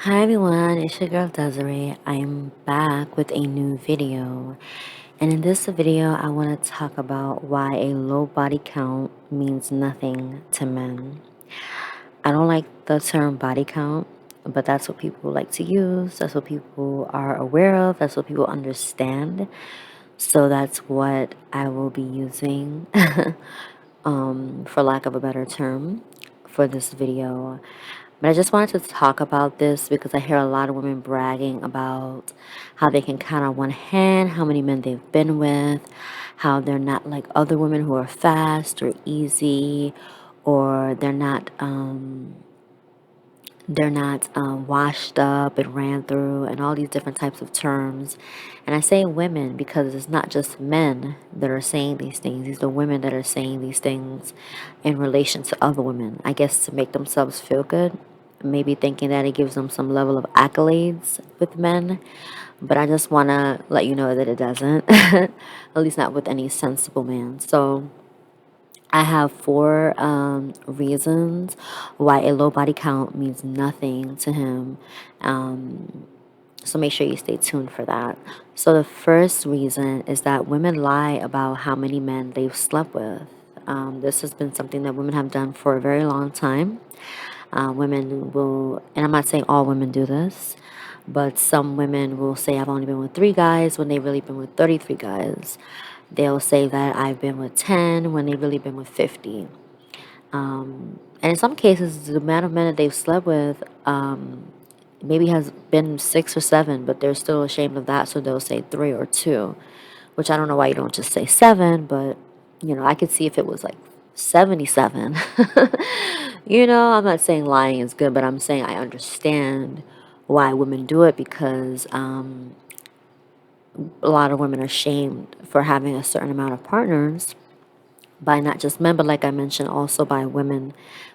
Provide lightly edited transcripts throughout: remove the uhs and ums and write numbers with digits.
Hi everyone, it's your girl Desiree. I'm back with a new video. And in this video, I want to talk about why a low body count means nothing to men. I don't like the term body count, but that's what people like to use. That's what people are aware of. That's what people understand. So that's what I will be using, for lack of a better term, for this video. But I just wanted to talk about this because I hear a lot of women bragging about how they can count on one hand how many men they've been with, how they're not like other women who are fast or easy, or they're not washed up and ran through, and all these different types of terms. And I say women because it's not just men that are saying these things. These are women that are saying these things in relation to other women. I guess to make themselves feel good. Maybe thinking that it gives them some level of accolades with men. But I just want to let you know that it doesn't. At least not with any sensible man. So I have four reasons why a low body count means nothing to him. Um, so make sure you stay tuned for that. So the first reason is that women lie about how many men they've slept with. This has been something that women have done for a very long time. Women will, and I'm not saying all women do this, but some women will say, I've only been with 3 guys when they've really been with 33 guys. They'll say that I've been with 10 when they've really been with 50. And in some cases, the amount of men that they've slept with maybe has been 6 or 7, but they're still ashamed of that, so they'll say 3 or 2, which I don't know why you don't just say 7, but I could see if it was like 77. I'm not saying lying is good, but I'm saying I understand why women do it because a lot of women are shamed for having a certain amount of partners by not just men, but like I mentioned, also by women.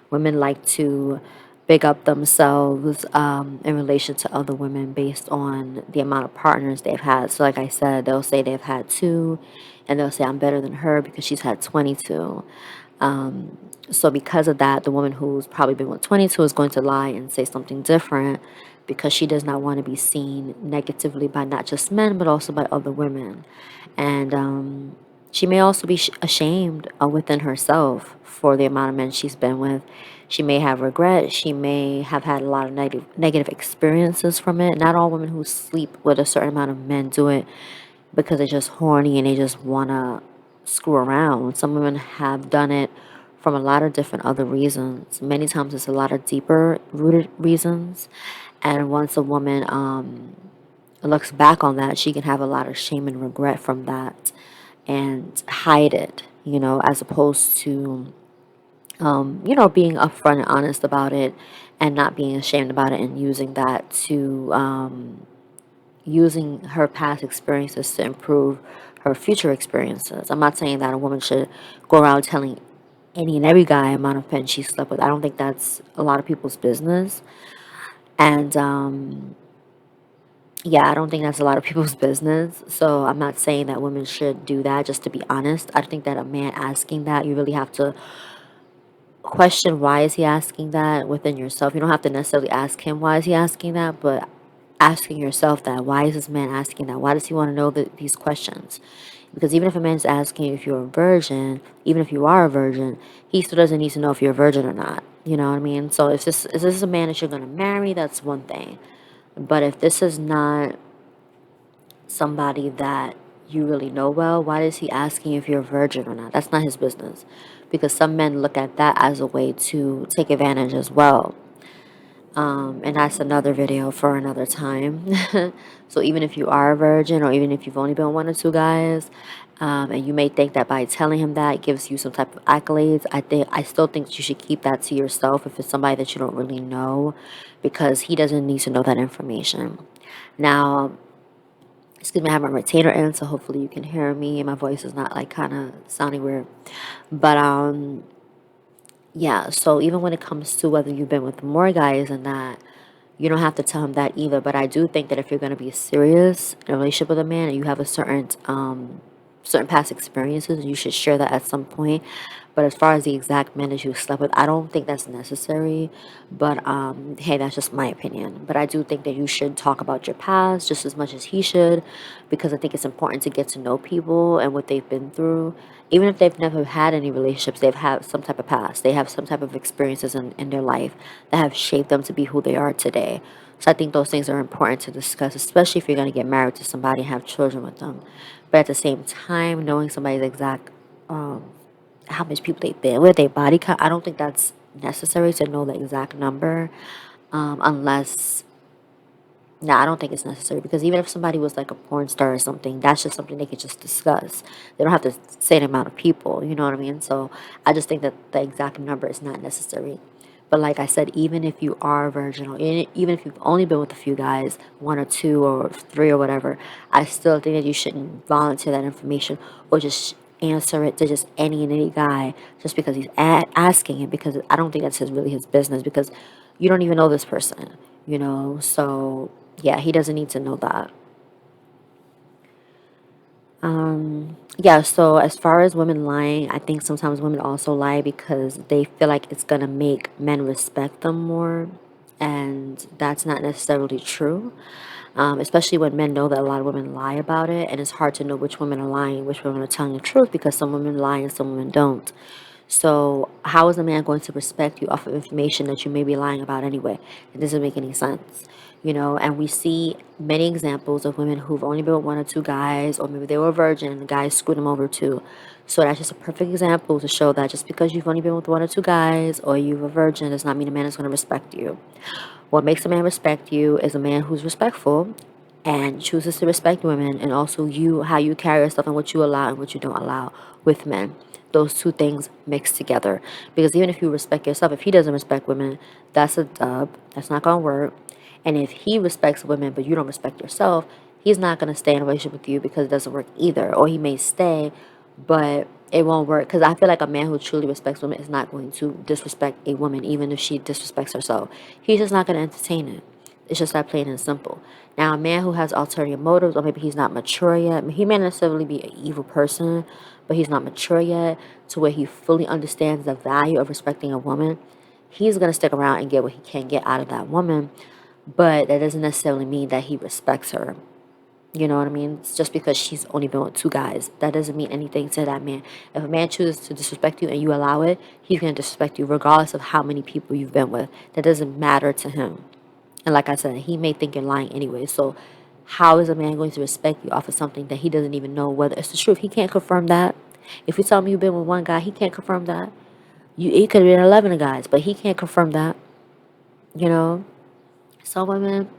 Women like to big up themselves in relation to other women based on the amount of partners they've had. So, like I said, they'll say they've had 2, and they'll say, I'm better than her because she's had 22. So, because of that, the woman who's probably been with 22 is going to lie and say something different because she does not want to be seen negatively by not just men, but also by other women. And she may also be ashamed within herself for the amount of men she's been with. She may have regret. She may have had a lot of negative experiences from it. Not all women who sleep with a certain amount of men do it because they're just horny and they just want to screw around. Some women have done it from a lot of different other reasons. Many times it's a lot of deeper rooted reasons. And once a woman looks back on that, she can have a lot of shame and regret from that and hide it, as opposed to, being upfront and honest about it and not being ashamed about it and using that to, using her past experiences to improve her future experiences. I'm not saying that a woman should go around telling any and every guy amount of men she slept with. I don't think that's a lot of people's business. And, yeah, I don't think that's a lot of people's business. So I'm not saying that women should do that, just to be honest. I think that a man asking that, you really have to question why is he asking that within yourself. You don't have to necessarily ask him why is he asking that, but asking yourself that, why is this man asking that? Why does he want to know these questions? Because even if a man's asking if you're a virgin, even if you are a virgin, he still doesn't need to know if you're a virgin or not. You know what I mean? So if this is a man that you're going to marry, that's one thing. But if this is not somebody that you really know well, why is he asking if you're a virgin or not? That's not his business. Because some men look at that as a way to take advantage as well. And that's another video for another time. So even if you are a virgin, or even if you've only been with 1 or 2 guys, and you may think that by telling him that gives you some type of accolades, I still think you should keep that to yourself if it's somebody that you don't really know, because he doesn't need to know that information. Now, excuse me, I have my retainer in, so hopefully you can hear me. My voice is not like kind of sounding weird, but yeah. So even when it comes to whether you've been with more guys than that, you don't have to tell him that either. But I do think that if you're going to be serious in a relationship with a man and you have a certain certain past experiences, and you should share that at some point. But as far as the exact men that you slept with, I don't think that's necessary. But hey, that's just my opinion. But I do think that you should talk about your past just as much as he should, because I think it's important to get to know people and what they've been through. Even if they've never had any relationships, they've had some type of past. They have some type of experiences in their life that have shaped them to be who they are today. So I think those things are important to discuss, especially if you're going to get married to somebody and have children with them. But at the same time, knowing somebody's exact how much people they've been with, their body count, I don't think that's necessary to know the exact number, unless no, I don't think it's necessary, because even if somebody was like a porn star or something, that's just something they could just discuss. They don't have to say the amount of people, you know what I mean? So I just think that the exact number is not necessary. But like I said, even if you are a virgin, or even if you've only been with a few guys, one or two or three or whatever, I still think that you shouldn't volunteer that information or just answer it to just any and any guy just because he's asking it, because I don't think that's really his business, because you don't even know this person, you know? So yeah, he doesn't need to know that. Yeah, so as far as women lying, I think sometimes women also lie because they feel like it's gonna make men respect them more, and that's not necessarily true. Especially when men know that a lot of women lie about it, and it's hard to know which women are lying, which women are telling the truth, because some women lie and some women don't. So, how is a man going to respect you off of information that you may be lying about anyway? It doesn't make any sense, you know. And we see many examples of women who've only been with one or two guys, or maybe they were a virgin and the guys screwed them over too. So, that's just a perfect example to show that just because you've only been with one or two guys, or you're a virgin, does not mean a man is going to respect you. What makes a man respect you is a man who's respectful and chooses to respect women, and also you, how you carry yourself and what you allow and what you don't allow with men. Those two things mixed together. Because even if you respect yourself, if he doesn't respect women, that's a dub. That's not gonna work. And if he respects women but you don't respect yourself, he's not gonna stay in a relationship with you, because it doesn't work either. Or he may stay, but it won't work, because I feel like a man who truly respects women is not going to disrespect a woman even if she disrespects herself. He's just not going to entertain it. It's just that plain and simple. Now, a man who has ulterior motives, or maybe he's not mature yet, I mean, he may not necessarily be an evil person, but he's not mature yet to where he fully understands the value of respecting a woman. He's going to stick around and get what he can get out of that woman, but that doesn't necessarily mean that he respects her. You know what I mean? It's just because she's only been with two guys, that doesn't mean anything to that man. If a man chooses to disrespect you and you allow it, he's going to disrespect you regardless of how many people you've been with. That doesn't matter to him. And like I said, he may think you're lying anyway. So how is a man going to respect you off of something that he doesn't even know whether it's the truth? He can't confirm that. If you tell me you've been with one guy, he can't confirm that. He could have been 11 guys, but he can't confirm that. You know? Some women,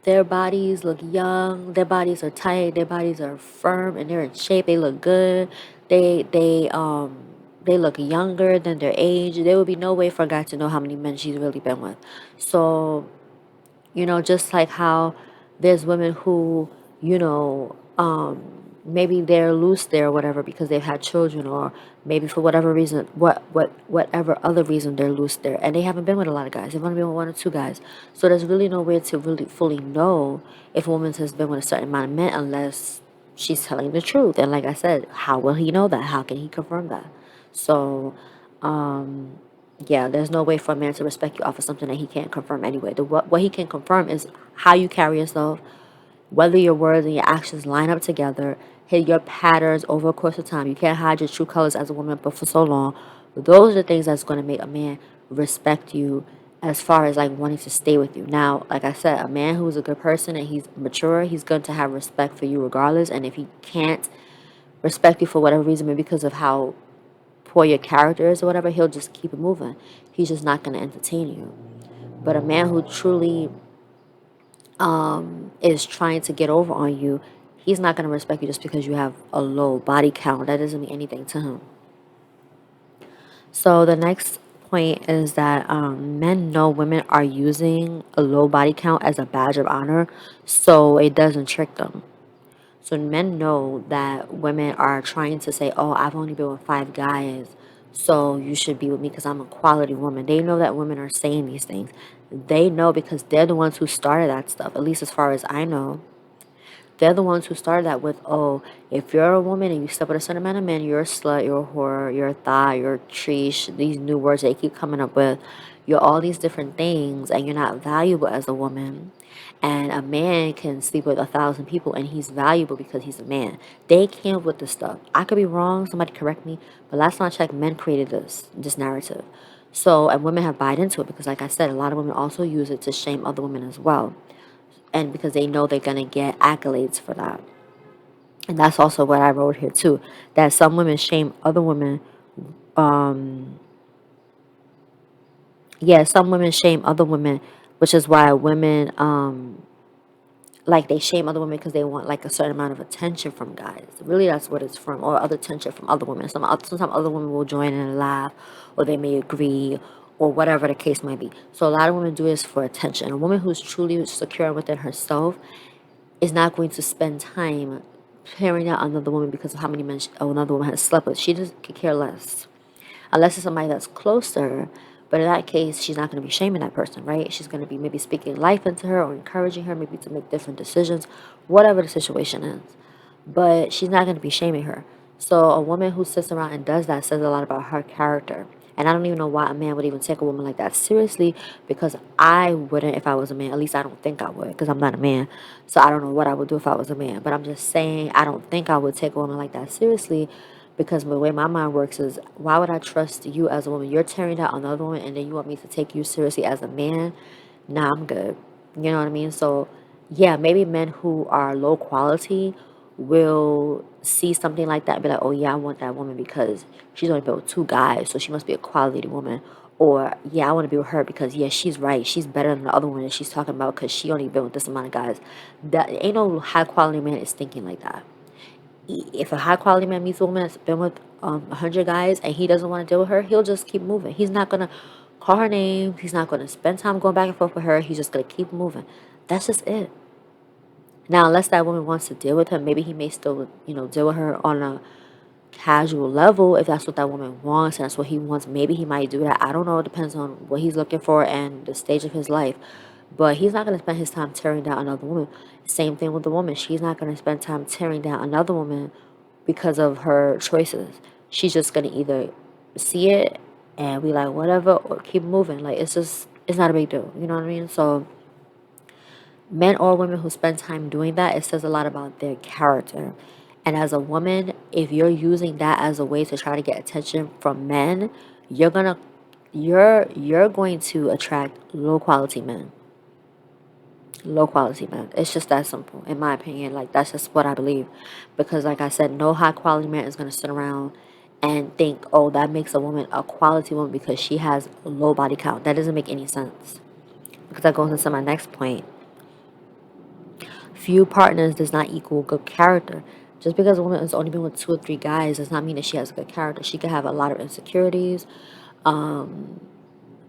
their bodies look young, their bodies are tight, their bodies are firm and they're in shape, they look good. They look younger than their age. There would be no way for a guy to know how many men she's really been with. So just like how there's women who, maybe they're loose there or whatever because they've had children, or maybe for whatever reason, whatever other reason they're loose there, and they haven't been with a lot of guys. They've only been with one or two guys. So there's really no way to really fully know if a woman has been with a certain amount of men unless she's telling the truth. And like I said, how will he know that? How can he confirm that? So, yeah, there's no way for a man to respect you off of something that he can't confirm anyway. What he can confirm is how you carry yourself, whether your words and your actions line up together, hit your patterns over a course of time. You can't hide your true colors as a woman but for so long. Those are the things that's going to make a man respect you as far as like wanting to stay with you. Now, like I said, a man who's a good person and he's mature, he's going to have respect for you regardless. And if he can't respect you for whatever reason, maybe because of how poor your character is or whatever, he'll just keep it moving. He's just not going to entertain you. But a man who truly is trying to get over on you, he's not going to respect you just because you have a low body count. That doesn't mean anything to him. So the next point is that men know women are using a low body count as a badge of honor, so it doesn't trick them. So men know that women are trying to say, "Oh, I've only been with five guys, so you should be with me because I'm a quality woman." They know that women are saying these things. They know because they're the ones who started that stuff, at least as far as I know. They're the ones who started that with, oh, if you're a woman and you sleep with a certain amount of men, you're a slut, you're a whore, you're a thigh, you're a treesh, these new words they keep coming up with. You're all these different things and you're not valuable as a woman. And a man can sleep with 1,000 people and he's valuable because he's a man. They came up with this stuff. I could be wrong, somebody correct me, but last time I checked, men created this narrative. So, and women have bought into it because, like I said, a lot of women also use it to shame other women as well. And because they know they're going to get accolades for that. And that's also what I wrote here too, that some women shame other women. Yeah, some women shame other women, which is why women like they shame other women because they want like a certain amount of attention from guys. Really, that's what it's from, or other attention from other women. Sometimes other women will join in and laugh, or they may agree, or whatever the case might be. So a lot of women do this for attention. A woman who's truly secure within herself is not going to spend time tearing out another woman because of how many men another woman has slept with. She doesn't could care less. Unless it's somebody that's close to her. But in that case, she's not going to be shaming that person, right? She's going to be maybe speaking life into her or encouraging her maybe to make different decisions, whatever the situation is. But she's not going to be shaming her. So a woman who sits around and does that says a lot about her character. And I don't even know why a man would even take a woman like that seriously, because I wouldn't if I was a man. At least I don't think I would, because I'm not a man. So I don't know what I would do if I was a man. But I'm just saying I don't think I would take a woman like that seriously, because the way my mind works is, why would I trust you as a woman? You're tearing down another woman and then you want me to take you seriously as a man? Nah, I'm good. You know what I mean? So yeah, maybe men who are low quality will see something like that and be like, oh yeah, I want that woman because she's only been with two guys, so she must be a quality woman. Or yeah, I want to be with her because yeah, she's right, she's better than the other one that she's talking about because she only been with this amount of guys. That ain't no high quality man is thinking like that. If a high quality man meets a woman that's been with 100 guys and he doesn't want to deal with her, he'll just keep moving. He's not gonna call her name. He's not gonna spend time going back and forth with her. He's just gonna keep moving. That's just it. Now, unless that woman wants to deal with him, maybe he may still, deal with her on a casual level if that's what that woman wants and that's what he wants. Maybe he might do that. I don't know. It depends on what he's looking for and the stage of his life. But he's not going to spend his time tearing down another woman. Same thing with the woman. She's not going to spend time tearing down another woman because of her choices. She's just going to either see it and be like, whatever, or keep moving. Like, it's not a big deal. You know what I mean? So, men or women who spend time doing that, it says a lot about their character. And as a woman, if you're using that as a way to try to get attention from men, you're gonna you're going to attract low quality men. Low quality men. It's just that simple, in my opinion. Like, that's just what I believe. Because like I said, no high quality man is gonna sit around and think, oh, that makes a woman a quality woman because she has a low body count. That doesn't make any sense. Because that goes into my next point. Few partners does not equal good character. Just because a woman has only been with 2 or 3 guys does not mean that she has good character. She could have a lot of insecurities,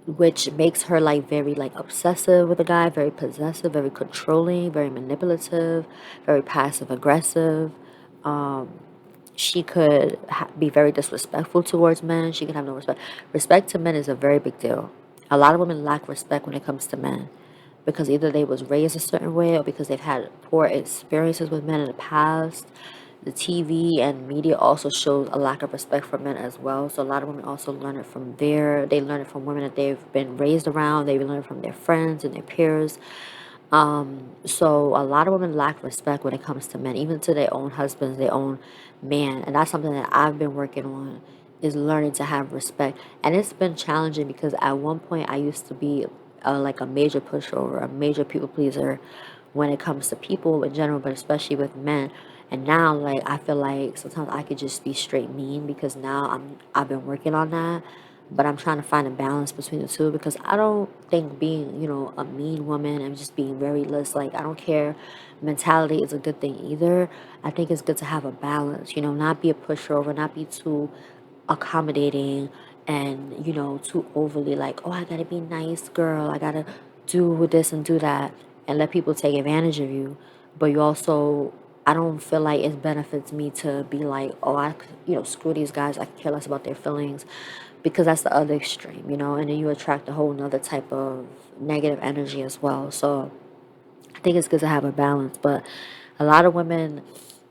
which makes her like very like obsessive with a guy, very possessive, very controlling, very manipulative, very passive aggressive. She could be very disrespectful towards men. She can have no respect. Respect to men is a very big deal. A lot of women lack respect when it comes to men because either they was raised a certain way or because they've had poor experiences with men in the past. The TV and media also shows a lack of respect for men as well. So a lot of women also learn it from there. They learn it from women that they've been raised around. They learn it from their friends and their peers. So a lot of women lack respect when it comes to men, even to their own husbands, their own man. And that's something that I've been working on, is learning to have respect. And it's been challenging because at one point I used to be like a major pushover, a major people pleaser when it comes to people in general, but especially with men. And now, like, I feel like sometimes I could just be straight mean because now I've been working on that, but I'm trying to find a balance between the two because I don't think being, a mean woman and just being very less, like, I don't care mentality is a good thing either. I think it's good to have a balance, not be a pushover, not be too accommodating and, too overly like, oh, I gotta be nice, girl. I gotta do this and do that and let people take advantage of you. But you also, I don't feel like it benefits me to be like, oh, screw these guys. I care less about their feelings because that's the other extreme, and then you attract a whole nother type of negative energy as well. So I think it's good to have a balance, but A lot of women,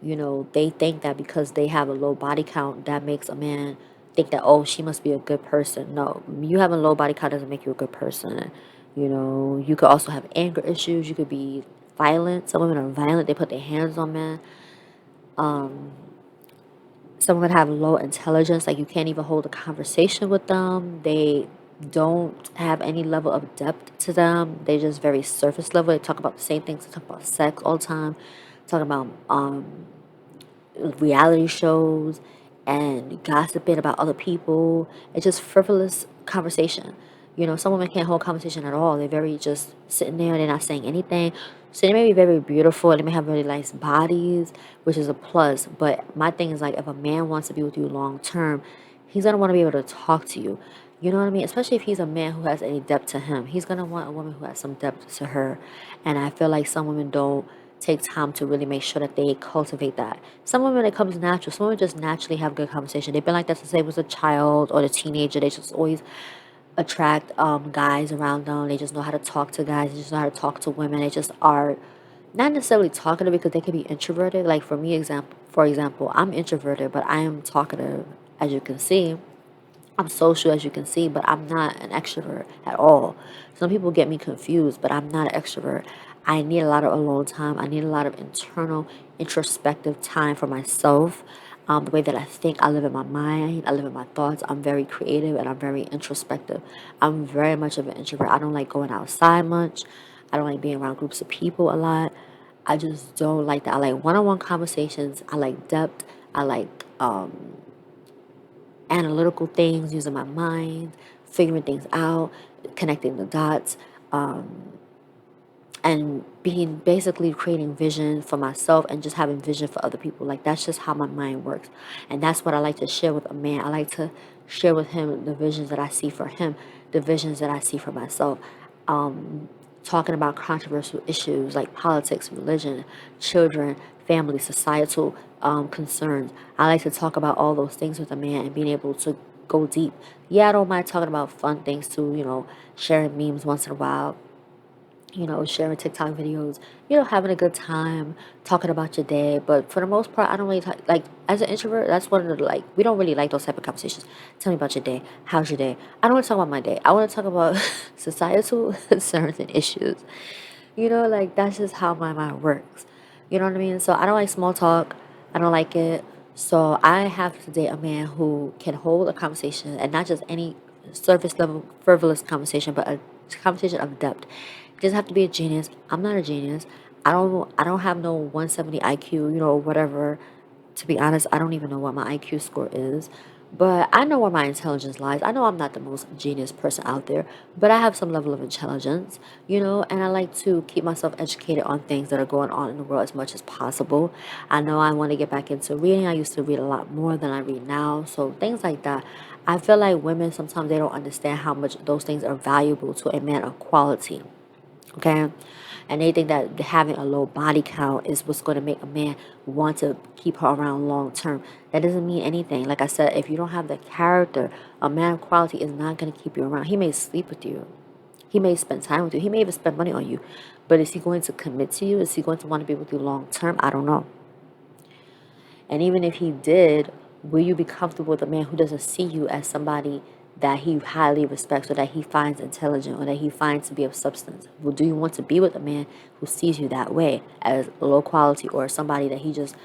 they think that because they have a low body count, that makes a man think that, oh, she must be a good person. No, you having a low body count doesn't make you a good person. You could also have anger issues. You could be violent. Some women are violent. They put their hands on men. Some women have low intelligence. Like, you can't even hold a conversation with them. They don't have any level of depth to them. They're just very surface level. They talk about the same things. They talk about sex all the time. Talk about reality shows and gossiping about other people. It's just frivolous conversation. Some women can't hold conversation at all. They're very just sitting there. They're not saying anything. So they may be very beautiful. They may have really nice bodies, which is a plus. But my thing is, like, if a man wants to be with you long term, he's gonna want to be able to talk to you. You know what I mean? Especially if he's a man who has any depth to him. He's gonna want a woman who has some depth to her. And I feel like some women don't take time to really make sure that they cultivate that. Some women, it comes natural. Some women just naturally have good conversation. They've been like that since they was a child or a teenager. They just always attract guys around them. They just know how to talk to guys. They just know how to talk to women. They just are not necessarily talkative because they can be introverted. Like, for example, I'm introverted, but I am talkative, as you can see. I'm social, as you can see, but I'm not an extrovert at all. Some people get me confused, but I'm not an extrovert. I need a lot of alone time. I need a lot of internal, introspective time for myself. The way that I think, I live in my mind, I live in my thoughts. I'm very creative and I'm very introspective. I'm very much of an introvert. I don't like going outside much. I don't like being around groups of people a lot. I just don't like that. I like one-on-one conversations. I like depth. I like analytical things, using my mind, figuring things out, connecting the dots, and being basically creating vision for myself and just having vision for other people. Like, that's just how my mind works. And that's what I like to share with a man. I like to share with him the visions that I see for him, the visions that I see for myself. Talking about controversial issues like politics, religion, children, family, societal concerns. I like to talk about all those things with a man and being able to go deep. Yeah, I don't mind talking about fun things too, sharing memes once in a while, sharing TikTok videos, having a good time, talking about your day. But for the most part, I don't really talk, like, as an introvert, that's one of the, like, we don't really like those type of conversations. Tell me about your day. How's your day? I don't want to talk about my day. I want to talk about societal concerns and issues. Like, that's just how my mind works. You know what I mean? So I don't like small talk. I don't like it. So I have to date a man who can hold a conversation, and not just any surface level frivolous conversation, but a conversation of depth. It doesn't have to be a genius. I'm not a genius. I don't have no 170 IQ, whatever. To be honest, I don't even know what my IQ score is. But I know where my intelligence lies. I know I'm not the most genius person out there, but I have some level of intelligence, and I like to keep myself educated on things that are going on in the world as much as possible. I know I want to get back into reading. I used to read a lot more than I read now. So things like that. I feel like women sometimes they don't understand how much those things are valuable to a man of quality. Okay. And they think that having a low body count is what's going to make a man want to keep her around long term. That doesn't mean anything. Like I said, if you don't have the character, a man of quality is not going to keep you around. He may sleep with you, he may spend time with you, he may even spend money on you. But is he going to commit to you? Is he going to want to be with you long term? I don't know. And even if he did, will you be comfortable with a man who doesn't see you as somebody that he highly respects or that he finds intelligent or that he finds to be of substance? Well, do you want to be with a man who sees you that way as low quality, or somebody that he just,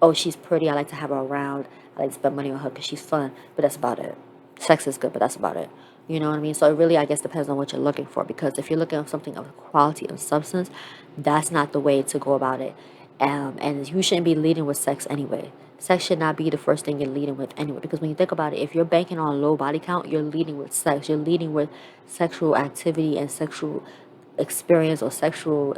oh, she's pretty, I like to have her around, I like to spend money on her because she's fun, but that's about it. Sex is good, but that's about it. You know what I mean? So it really, I guess, depends on what you're looking for. Because if you're looking for something of quality and substance, that's not the way to go about it. And you shouldn't be leading with sex anyway. Sex should not be the first thing you're leading with anyway. Because when you think about it, if you're banking on low body count, you're leading with sex. You're leading with sexual activity and sexual experience or sexual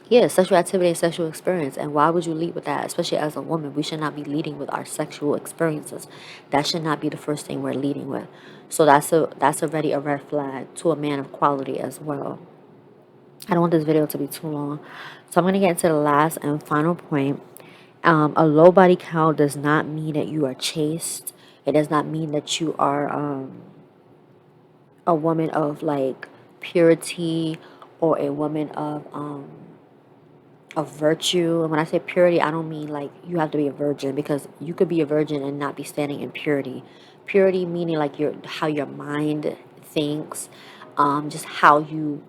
yeah, sexual activity and sexual experience. And why would you lead with that? Especially as a woman, we should not be leading with our sexual experiences. That should not be the first thing we're leading with. So that's already a red flag to a man of quality as well. I don't want this video to be too long. So I'm gonna get into the last and final point. A low body count does not mean that you are chaste. It does not mean that you are a woman of like purity or a woman of of virtue. And when I say purity, I don't mean like you have to be a virgin, because you could be a virgin and not be standing in purity. Purity meaning like your how your mind thinks, just how you,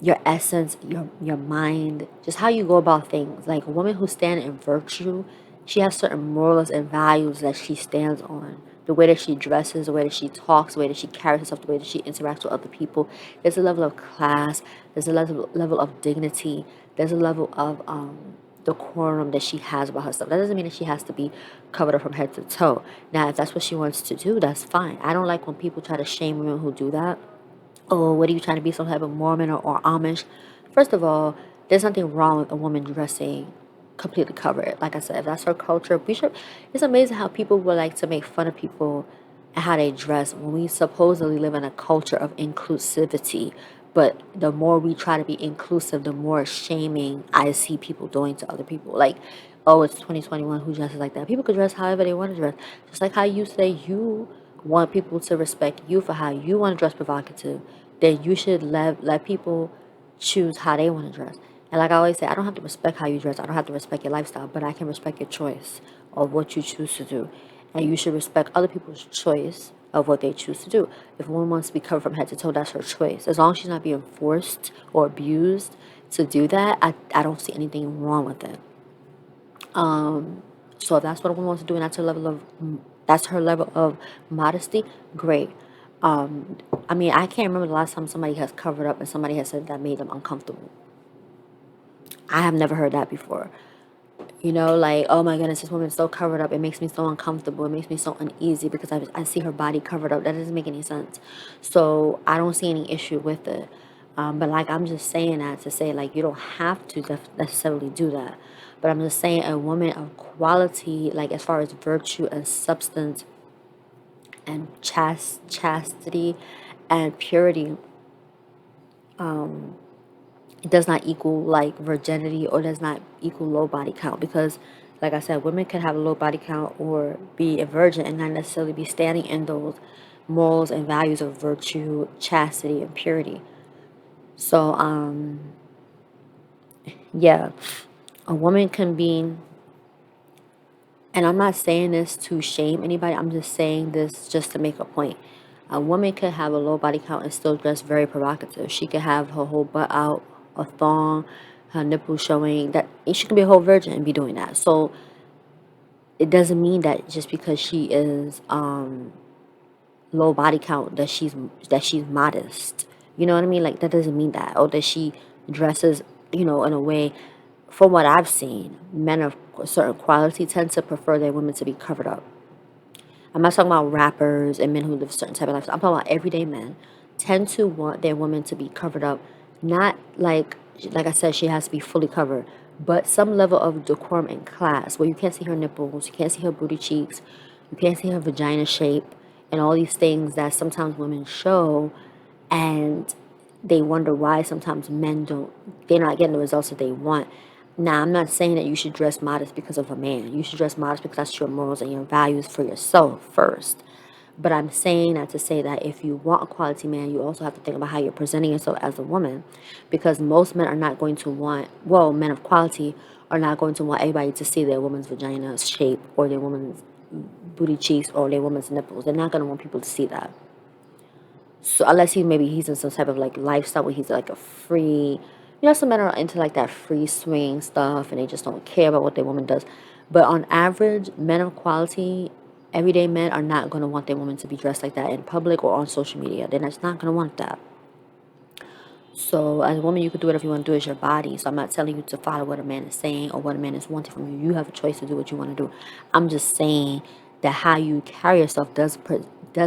your essence, your mind, just how you go about things. Like a woman who stands in virtue, she has certain morals and values that she stands on. The way that she dresses, the way that she talks, the way that she carries herself, the way that she interacts with other people. There's a level of class. There's a level of dignity. There's a level of decorum that she has about herself. That doesn't mean that she has to be covered up from head to toe. Now, if that's what she wants to do, that's fine. I don't like when people try to shame women who do that. Oh, what are you trying to be, some type of Mormon or Amish? First of all, there's nothing wrong with a woman dressing completely covered. Like I said, if that's her culture, we should. It's amazing how people would like to make fun of people and how they dress when we supposedly live in a culture of inclusivity. But the more we try to be inclusive, the more shaming I see people doing to other people. Like, oh, it's 2021, who dresses like that? People could dress however they want to dress. Just like how you say you want people to respect you for how you want to dress provocative, then you should let people choose how they want to dress. And like I always say, I don't have to respect how you dress. I don't have to respect your lifestyle, but I can respect your choice of what you choose to do. And you should respect other people's choice of what they choose to do. If a woman wants to be covered from head to toe, that's her choice. As long as she's not being forced or abused to do that, I don't see anything wrong with it. So if that's what a woman wants to do, and that's her level of modesty, great. I mean, I can't remember the last time somebody has covered up and somebody has said that made them uncomfortable. I have never heard that before. You know, like, oh my goodness, this woman's so covered up. It makes me so uncomfortable. It makes me so uneasy because I see her body covered up. That doesn't make any sense. So I don't see any issue with it. But like, I'm just saying that to say, like, you don't have to necessarily do that. But I'm just saying a woman of quality, like as far as virtue and substance and chastity and purity, it does not equal like virginity or does not equal low body count, because like I said, women can have a low body count or be a virgin and not necessarily be standing in those morals and values of virtue, chastity, and purity. So yeah, a woman can be, and I'm not saying this to shame anybody, I'm just saying this just to make a point. A woman could have a low body count and still dress very provocative. She could have her whole butt out, a thong, her nipples showing. That she can be a whole virgin and be doing that. So it doesn't mean that just because she is low body count that she's modest. You know what I mean? Like that doesn't mean that, or that she dresses, in a way. From what I've seen, men of a certain quality tend to prefer their women to be covered up. I'm not talking about rappers and men who live a certain type of life. I'm talking about everyday men tend to want their women to be covered up. Not like I said, she has to be fully covered, but some level of decorum and class where you can't see her nipples, you can't see her booty cheeks, you can't see her vagina shape, and all these things that sometimes women show, and they wonder why sometimes they're not getting the results that they want. Now, I'm not saying that you should dress modest because of a man. You should dress modest because that's your morals and your values for yourself first. But I'm saying that to say that if you want a quality man, you also have to think about how you're presenting yourself as a woman. Because most men are not going to want, well, men of quality are not going to want everybody to see their woman's vagina shape or their woman's booty cheeks or their woman's nipples. They're not going to want people to see that. So unless he's in some type of like lifestyle where he's like a free, some men are into like that free swing stuff and they just don't care about what their woman does. But on average, men of quality, everyday men are not going to want their woman to be dressed like that in public or on social media. They're just not going to want that. So as a woman, you can do whatever you want to do. It's your body. So I'm not telling you to follow what a man is saying or what a man is wanting from you. You have a choice to do what you want to do. I'm just saying that how you carry yourself does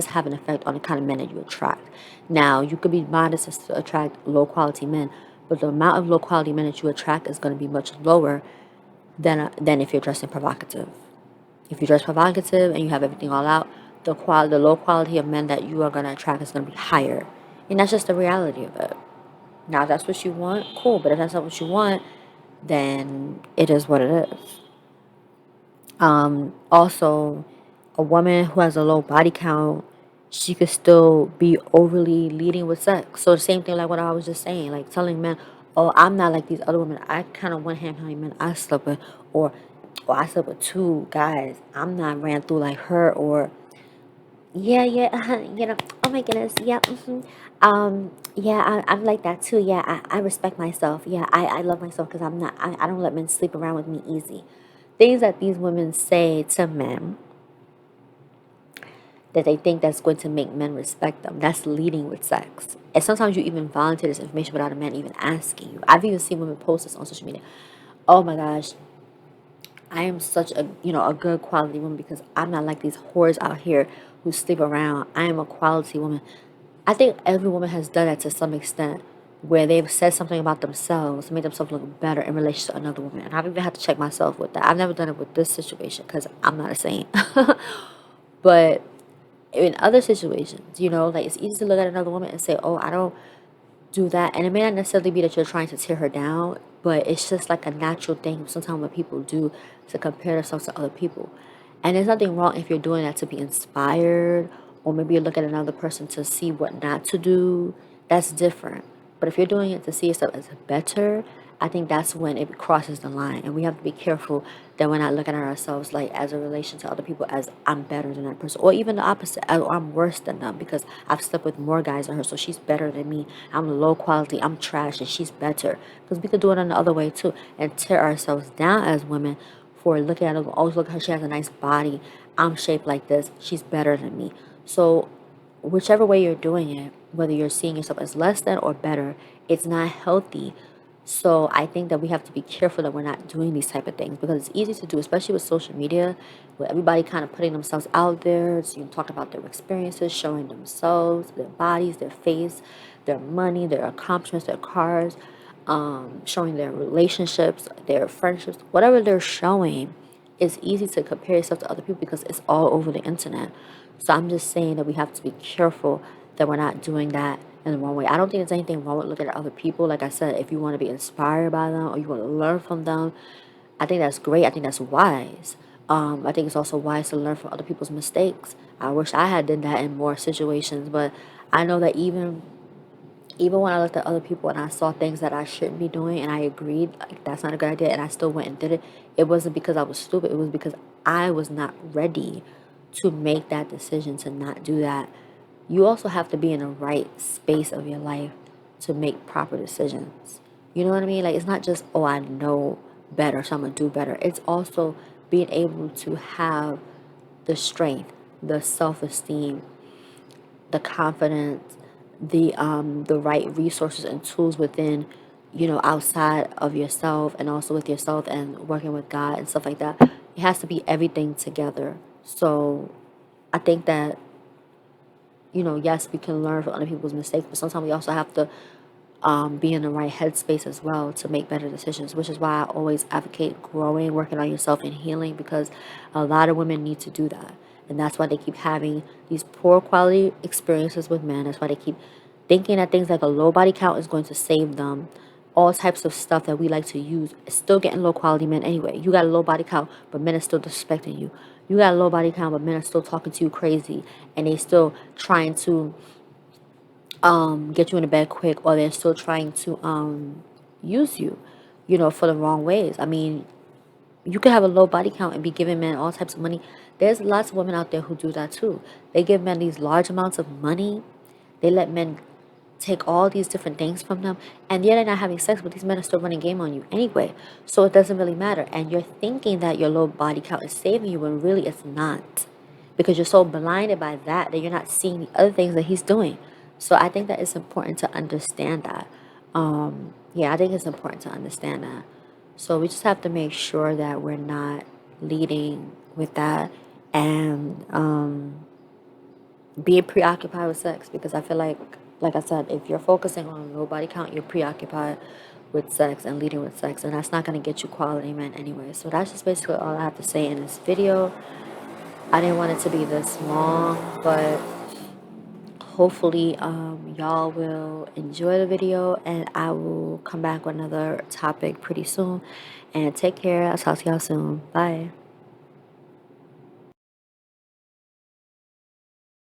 have an effect on the kind of men that you attract. Now, you could be modest to attract low quality men, but the amount of low quality men that you attract is going to be much lower than if you're dressing provocative. If you dress provocative and you have everything all out, the low quality of men that you are going to attract is going to be higher, and that's just the reality of it. Now, if that's what you want, cool. But if that's not what you want, then it is what it is. Also, a woman who has a low body count, she could still be overly leading with sex. So the same thing like what I was just saying, like telling men, oh, I'm not like these other women. I kind of want him how many men I slept with, or I slept with two guys. I'm not ran through like her, or yeah, yeah, oh my goodness, yeah, yeah, I'm like that too. Yeah, I respect myself. Yeah, I love myself because I don't let men sleep around with me easy. Things that these women say to men that they think that's going to make men respect them. That's leading with sex. And sometimes you even volunteer this information without a man even asking you. I've even seen women post this on social media. Oh my gosh, I am such a a good quality woman because I'm not like these whores out here who sleep around. I am a quality woman. I think every woman has done that to some extent where they've said something about themselves, made themselves look better in relation to another woman. And I've even had to check myself with that. I've never done it with this situation because I'm not a saint. But in other situations, like it's easy to look at another woman and say, oh, I don't do that. And it may not necessarily be that you're trying to tear her down, but it's just like a natural thing sometimes what people do to compare themselves to other people. And there's nothing wrong if you're doing that to be inspired, or maybe you look at another person to see what not to do. That's different. But if you're doing it to see yourself as better, I think that's when it crosses the line. And we have to be careful that we're not looking at ourselves like as a relation to other people as I'm better than that person. Or even the opposite, I'm worse than them because I've slept with more guys than her, so she's better than me. I'm low quality, I'm trash, and she's better. Because we could do it in the other way too and tear ourselves down as women for looking at her. Oh, look at her, she has a nice body. I'm shaped like this. She's better than me. So whichever way you're doing it, whether you're seeing yourself as less than or better, it's not healthy. So I think that we have to be careful that we're not doing these type of things because it's easy to do, especially with social media, with everybody kind of putting themselves out there. So you talk about their experiences, showing themselves, their bodies, their face, their money, their accomplishments, their cars, showing their relationships, their friendships, whatever they're showing. It's easy to compare yourself to other people because it's all over the internet. So I'm just saying that we have to be careful that we're not doing that in the wrong way. I don't think there's anything wrong with looking at other people. Like I said, if you want to be inspired by them or you want to learn from them, I think that's great. I think that's wise. I think it's also wise to learn from other people's mistakes. I wish I had done that in more situations, but I know that even when I looked at other people and I saw things that I shouldn't be doing and I agreed like that's not a good idea and I still went and did it, it wasn't because I was stupid. It was because I was not ready to make that decision to not do that. You also have to be in the right space of your life to make proper decisions. You know what I mean? Like it's not just, oh, I know better, so I'm gonna do better. It's also being able to have the strength, the self-esteem, the confidence, the right resources and tools within, outside of yourself and also with yourself and working with God and stuff like that. It has to be everything together. So I think that, yes, we can learn from other people's mistakes, but sometimes we also have to be in the right headspace as well to make better decisions, which is why I always advocate growing, working on yourself, and healing because a lot of women need to do that. And that's why they keep having these poor quality experiences with men. That's why they keep thinking that things like a low body count is going to save them. All types of stuff that we like to use. It's still getting low quality men anyway. You got a low body count, but men are still disrespecting you. You got a low body count, but men are still talking to you crazy, and they still trying to get you in the bed quick, or they're still trying to use you, for the wrong ways. I mean, you could have a low body count and be giving men all types of money. There's lots of women out there who do that too. They give men these large amounts of money. They let men take all these different things from them, and yet they're not having sex, but these men are still running game on you anyway. So it doesn't really matter. And you're thinking that your low body count is saving you when really it's not. Because you're so blinded by that you're not seeing the other things that he's doing. So I think that it's important to understand that. Yeah, I think it's important to understand that. So we just have to make sure that we're not leading with that and being preoccupied with sex because I feel like I said, if you're focusing on low body count, you're preoccupied with sex and leading with sex, and that's not going to get you quality men anyway. So that's just basically all I have to say in this video. I didn't want it to be this long, but hopefully y'all will enjoy the video, and I will come back with another topic pretty soon. And take care. I'll talk to y'all soon. Bye.